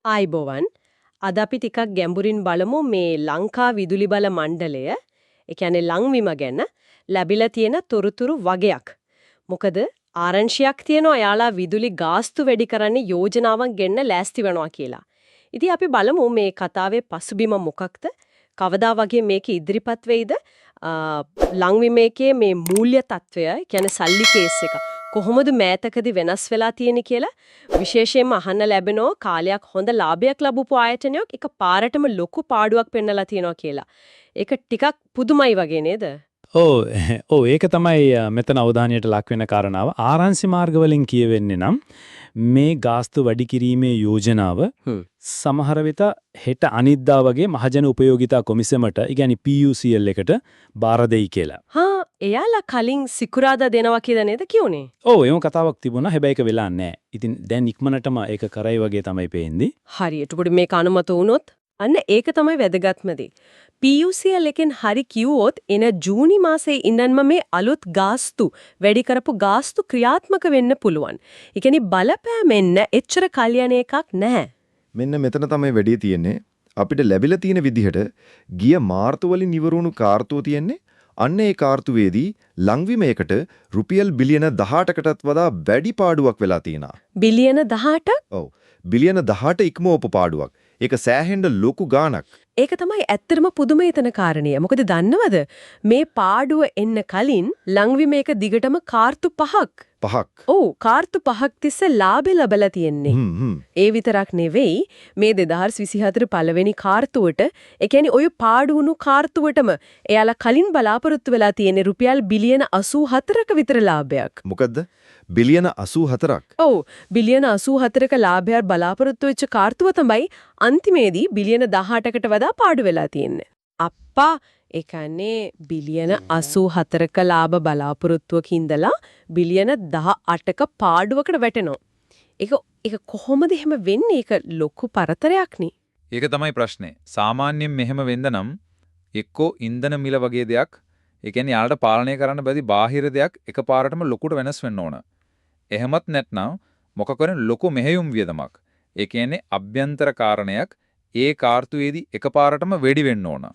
ආයිබෝවන් අද අපි ටිකක් ගැඹුරින් බලමු මේ ලංකා විදුලි බල මණ්ඩලය ඒ කියන්නේ ලංවිම ගැන ලැබිලා තියෙන තොරතුරු වගයක්. මොකද ආරංශියක් තියෙනවා යාලා විදුලි ගාස්තු වැඩි කරන්න යෝජනාවක් ගෙන්න ලෑස්ති වෙනවා කියලා. ඉතින් අපි බලමු මේ කතාවේ පසුබිම මොකක්ද? කවදා වගේ මේක ඉදිරිපත් වෙයිද? ලංවිමේකේ මේ මූල්‍ය తত্ত্বය කියන්නේ සල්ලි කේස් එක කොහොමද මෑතකදී වෙනස් වෙලා තියෙන්නේ කියලා විශේෂයෙන්ම අහන්න ලැබෙනෝ කාලයක් හොඳ ලාභයක් ලැබුපු ආයතනයක් එක පාරටම ලොකු පාඩුවක් පෙන්නලා තියෙනවා කියලා. ඒක ටිකක් පුදුමයි වගේ නේද? ඔව් ඒක තමයි මෙතන අවධානයට ලක් වෙන කාරණාව. ආරංචි මාර්ග වලින් කියවෙන්නේ නම් මේ ගාස්තු වැඩි කිරීමේ යෝජනාව සමහර විට හෙට අනිද්දා වගේ මහජන උපයෝගිතා කොමිසමට, ඒ කියන්නේ PUCL එකට බාර දෙයි කියලා. එයාලා කලින් සිකුරාදා දෙනවා කියලා නේද කියුනේ? ඔව් එහෙම කතාවක් තිබුණා. හැබැයි ඒක වෙලා නැහැ. ඉතින් දැන් ඉක්මනටම ඒක කරයි වගේ තමයි පේන්නේ. හරි. එතකොට මේක අනුමත වුණොත් අන්න ඒක තමයි වැදගත්ම දේ. PUCL එකෙන් හරි කිව්වොත් එන ජූනි මාසයේ ඉඳන්ම මේ අලුත් ගාස්තු වැඩි කරපු ගාස්තු ක්‍රියාත්මක වෙන්න පුළුවන්. ඒ කියන්නේ බලපෑමෙන්න එච්චර කල්යන එකක් නැහැ. මෙන්න මෙතන තමයි වැඩි තියෙන්නේ. අපිට ලැබිලා තියෙන විදිහට ගිය මාර්තු වලින් ඉවරුණු කාර්තුව තියෙන්නේ. අන්න ඒ කාර්තුවේදී ලංවිමයකට රුපියල් බිලියන 18කටත් වඩා වැඩි පාඩුවක් වෙලා තියෙනවා. බිලියන 18ක්? ඔව්. බිලියන 18 ඉක්මවපු පාඩුවක්. ඒක සෑහෙන්න ලොකු ගාණක්. ඒක තමයි ඇත්තටම පුදුමයතන කාරණය. මොකද දන්නවද මේ පාඩුව එන්න කලින් ලංවිමේක දිගටම කාර්තු 5ක්. ඔව් කාර්තු 5ක් තිස්සේ ලාභය ලැබලා තියෙන්නේ. ඒ විතරක් නෙවෙයි මේ 2024 පළවෙනි කාර්තුවට, ඒ කියන්නේ ඔය පාඩුණු කාර්තුවටම එයාලා කලින් බලාපොරොත්තු වෙලා තියෙන්නේ රුපියල් බිලියන 84ක විතර ලාභයක්. මොකද්ද? බිලියන 84ක්. ඔව් බිලියන 84ක ලාභයක් බලාපොරොත්තු වෙච්ච කාර්තුව තමයි අන්තිමේදී බිලියන 18කට වඩා පාඩු වෙලා තියෙන්නේ. අප්පා ඒ කියන්නේ බිලියන 84ක ලාභ බලාපොරොත්තුවක ඉඳලා බිලියන 18ක පාඩුවකට වැටෙනවා. ඒක කොහොමද එහෙම වෙන්නේ? ඒක ලොකු පරතරයක් නේ. ඒක තමයි ප්‍රශ්නේ. සාමාන්‍යයෙන් මෙහෙම වෙන්න නම් එක්කෝ ඉන්ධන මිල වගේ දෙයක්, ඒ කියන්නේ යාළට පාලනය කරන්න බැරි බාහිර දෙයක් එකපාරටම ලොකුට වෙනස් වෙන්න ඕන. එහෙමත් නැත්නම් මොකකරන ලොකු මෙහෙයුම් වියදමක්. ඒ කියන්නේ අභ්‍යන්තර කාරණයක් ඒ කාර්තුවේදී එකපාරටම වෙඩි වෙන්න ඕන.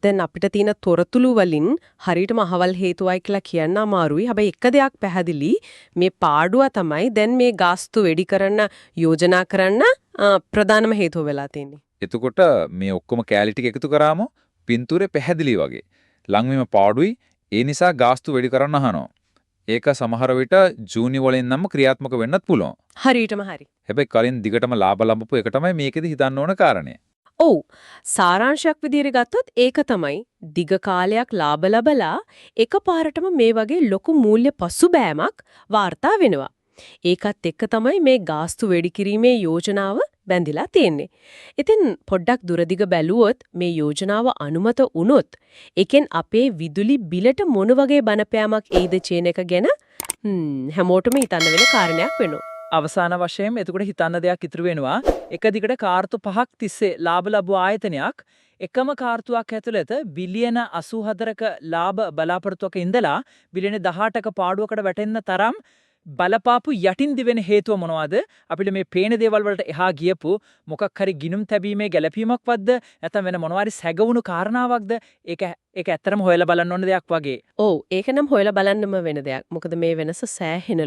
දැන් අපිට තියෙන තොරතුරු වලින් හරියටම අහවල් හේතුවයි කියලා කියන්න අමාරුයි. හැබැයි එක දෙයක් පැහැදිලි මේ පාඩුව තමයි දැන් මේ ගාස්තු වෙඩි කරන්න යෝජනා කරන්න ප්‍රධානම හේතුව වෙලා තියෙන්නේ. එතකොට මේ ඔක්කොම කැලි ටික එකතු කරාම පින්තූරේ පැහැදිලි වගේ. ලංවිම පාඩුයි ඒ නිසා ගාස්තු වෙඩි කරන්න අහනවා. ඒක සමහර විට ජූනි වලින් නම් ක්‍රියාත්මක වෙන්නත් පුළුවන්. හරියටම හරි. හැබැයි කලින් දිගටම ලාභ ලැබපු එක තමයි මේකෙදි හිතන්න ඕන කාරණය. ඔව් සාරාංශයක් විදිහට ගත්තොත් ඒක තමයි දිග කාලයක් ලාභ ලැබලා එකපාරටම මේ වගේ ලොකු මූල්‍ය පසුබෑමක් වාර්තා වෙනවා. ඒකත් එක්ක තමයි මේ ගාස්තු වැඩි කිරීමේ යෝජනාව බැඳිලා තියෙන්නේ. ඉතින් පොඩ්ඩක් දුරදිග බැලුවොත් මේ යෝජනාව අනුමත වුණොත් ඒකෙන් අපේ විදුලි බිලට මොන වගේ බලපෑමක් එයිද කියන එක ගැන හැමෝටම හිතන්න වෙන කාරණයක් වෙනවා. අවසාන වශයෙන් එතකොට හිතන්න දෙයක් ඉතුරු වෙනවා. එක දිගට කාර්තු 5ක් තිස්සේ ලාභ ලැබුව ආයතනයක් එකම කාර්තුවක් ඇතුළත බිලියන 84ක ලාභ බලාපොරොත්තුවක ඉඳලා බිලියන 18ක පාඩුවකට වැටෙන්න තරම් බලපාපු යටින් දිවෙන හේතුව මොනවද? අපිට මේ පේන දේවල් වලට එහා ගියපු මොකක් හරි ගිනුම් තැබීමේ ගැළපීමක්වත්ද? නැත්නම් වෙන මොනවාරි සැගවුණු කාරණාවක්ද? ඒක ඇත්තටම හොයලා බලන්න ඕන දෙයක් වගේ. ඔව් ඒක නම් හොයලා බලන්නම වෙන දෙයක්. මොකද මේ වෙනස සෑහෙනලු.